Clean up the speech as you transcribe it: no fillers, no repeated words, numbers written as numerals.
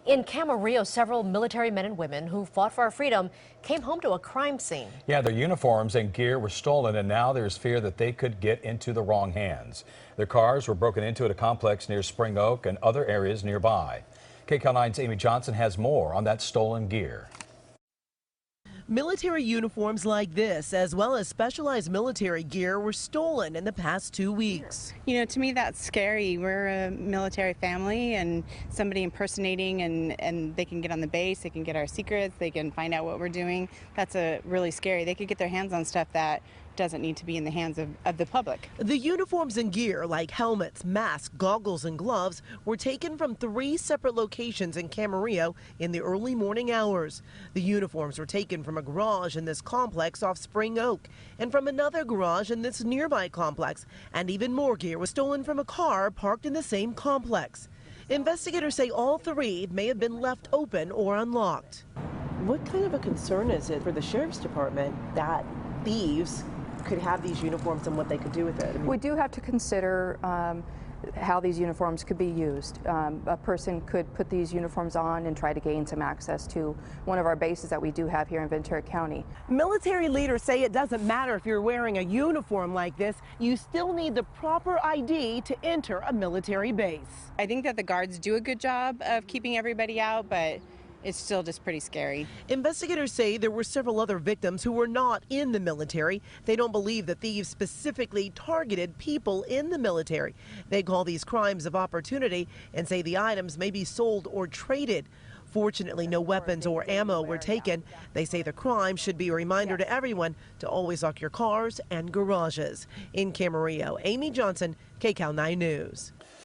In Camarillo, several military men and women who fought for our freedom came home to a crime scene. Yeah, their uniforms and gear were stolen, and now there's fear that they could get into the wrong hands. Their cars were broken into at a complex near Spring Oak and other areas nearby. KCAL9's Amy Johnson has more on that stolen gear. Military uniforms like this, as well as specialized military gear, were stolen in the past 2 weeks. You know, to me that's scary. We're a military family, and somebody impersonating and they can get on the base, they can get our secrets, they can find out what we're doing. That's really scary. They could get their hands on stuff that doesn't need to be in the hands of the public. The uniforms and gear like helmets, masks, goggles, and gloves were taken from 3 separate locations in Camarillo in the early morning hours. The uniforms were taken from a garage in this complex off Spring Oak and from another garage in this nearby complex, and even more gear was stolen from a car parked in the same complex. Investigators say all 3 may have been left open or unlocked. What kind of a concern is it for the sheriff's department that thieves could have these uniforms and what they could do with it? We do have to consider how these uniforms could be used. A person could put these uniforms on and try to gain some access to one of our bases that we do have here in Ventura County. Military leaders say it doesn't matter if you're wearing a uniform like this, you still need the proper ID to enter a military base. I think that the guards do a good job of keeping everybody out, but it's still just pretty scary. Investigators say there were several other victims who were not in the military. They don't believe the thieves specifically targeted people in the military. They call these crimes of opportunity and say the items may be sold or traded. Fortunately, no weapons or ammo were taken. They say the crime should be a reminder to everyone to always lock your cars and garages. In Camarillo, Amy Johnson, KCAL 9 News.